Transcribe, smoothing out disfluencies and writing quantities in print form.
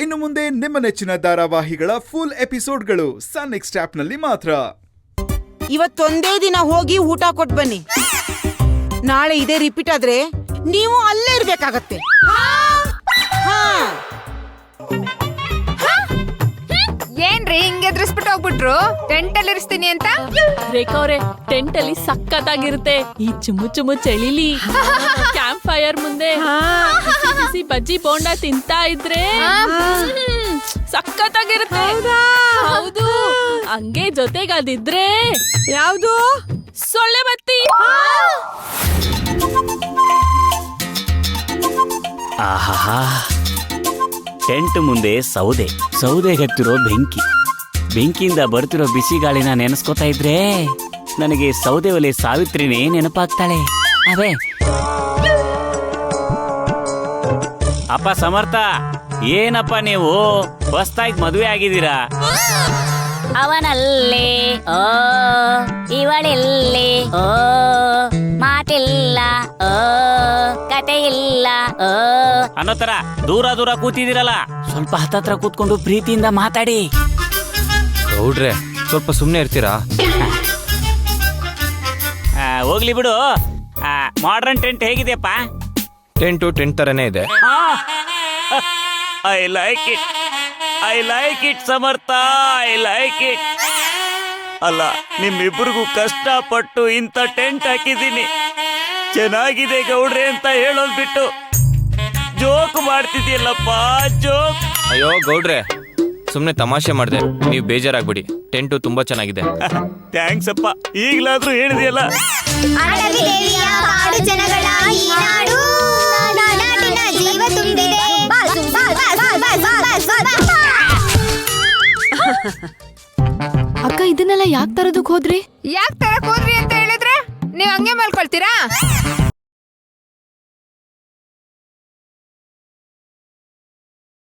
ಇನ್ನು ಮುಂದೆ ನಿಮ್ಮ ನೆಚ್ಚಿನ ಧಾರಾವಾಹಿಗಳ ಫುಲ್ ಎಪಿಸೋಡ್ಗಳು ಸನ್ ನೆಕ್ಸ್ಟ್ ಆಪ್ನಲ್ಲಿ ಮಾತ್ರ. ಇವತ್ತೊಂದೇ ದಿನ ಹೋಗಿ ಊಟ ಕೊಟ್ಟು ಬನ್ನಿ. ನಾಳೆ ಇದೇ ರಿಪೀಟ್ ಆದ್ರೆ ನೀವು ಅಲ್ಲೇ ಇರ್ಬೇಕಾಗತ್ತೆ. ಏನ್ರಿ ಹಿಂಗೆ ಎದುರಿಸ್ಬಿಟ್ಟು ಹೋಗ್ಬಿಟ್ರು? ಟೆಂಟ್ ಅಲ್ಲಿ ಇರಿಸ್ತೀನಿ ಅಂತ. ರೇಖಾ ಅವ್ರೆ, ಟೆಂಟ್ ಅಲ್ಲಿ ಸಕ್ಕತ್ತಾಗಿರುತ್ತೆ. ಈ ಚುಮ್ಮು ಚುಮ್ಮು ಚಳಿಲಿ ಕ್ಯಾಂಪ್ ಫೈರ್ ಮುಂದೆ ಬಿಸಿ ಬಜ್ಜಿ ಬೋಂಡ ತಿಂತಾ ಇದ್ರೆ ಸಕ್ಕತ್ತಾಗಿರುತ್ತೆ. ಹೌದು, ಹಂಗೆ ಜೊತೆಗೆ ಅದಿದ್ರೆ ಯಾವ್ದು? ಸೊಳ್ಳೆ ಬತ್ತಿ. ಆಹಾ, ಟೆಂಟ್ ಮುಂದೆ ಸೌದೆಗತ್ತಿರೋ ಬೆಂಕಿಯಿಂದ ಬರ್ತಿರೋ ಬಿಸಿ ಗಾಳಿನ ನೆನೆಸ್ಕೊತಾ ಇದ್ರೆ ನನಗೆ ಸೌದೆ ಒಲೆ ಸಾವಿತ್ರಿನೇ ನೆನಪಾಗ್ತಾಳೆ. ಅದೇ ಅಪ್ಪ ಸಮರ್ಥ, ಏನಪ್ಪ ನೀವು ಹೊಸ್ತಾಗಿ ಮದುವೆ ಆಗಿದ್ದೀರಾ? ಅವನಲ್ಲೇ ಓ ಇವಳೆಲ್ಲೇ ಓ ಮಾತಿಲ್ಲ ಓ ಕತೆ ಇಲ್ಲ ಓ ಅನ್ನೋ ತರ ದೂರ ಕೂತಿದ್ದೀರಲ್ಲ, ಸ್ವಲ್ಪ ಹತ್ತತ್ರ ಕೂತ್ಕೊಂಡು ಪ್ರೀತಿಯಿಂದ ಮಾತಾಡಿ. ಗೌಡ್ರೆ, ಸ್ವಲ್ಪ ಸುಮ್ಮನೆ ಇರ್ತೀರಾ? ಹೋಗ್ಲಿ ಬಿಡು. Modern tent ಹೇಗಿದೆಯಪ್ಪ? ಟೆಂಟ್ ತರನೇ ಇದೆ. I like it Samarth, I like it. ಅಲ್ಲ, ನಿಮ್ಮಿಬ್ಬರಿಗೂ ಕಷ್ಟಪಟ್ಟು ಇಂಥ ಟೆಂಟ್ ಹಾಕಿದ್ದೀನಿ, ಚೆನ್ನಾಗಿದೆ ಗೌಡ್ರೆ ಅಂತ ಹೇಳೋದ್ ಬಿಟ್ಟು ಜೋಕ್ ಮಾಡ್ತಿದ್ಯಲ್ಲಪ್ಪ, ಜೋಕ್. ಅಯ್ಯೋ ಗೌಡ್ರೆ, ಸುಮ್ಮನೆ ತಮಾಷೆ ಮಾಡಿದೆ, ನೀವು ಬೇಜಾರಾಗ್ಬಿಡಿ. ಟೆಂಟು ತುಂಬಾ ಚೆನ್ನಾಗಿದೆ. ಥ್ಯಾಂಕ್ಸ್ ಅಪ್ಪ, ಈಗ್ಲಾದ್ರೂ ಹೇಳಿದೆಯಲ್ಲ. ಅಕ್ಕ, ಇದನ್ನೆಲ್ಲ ಯಾಕೆ ತರೋದಕ್ ಹೋದ್ರಿ? ಯಾಕೆ ತರಕ್ ಹೋದ್ರಿ ಅಂತ ಹೇಳಿದ್ರೆ ನೀವ್ ಹಂಗೆ ಮಲ್ಕೊಳ್ತೀರಾ?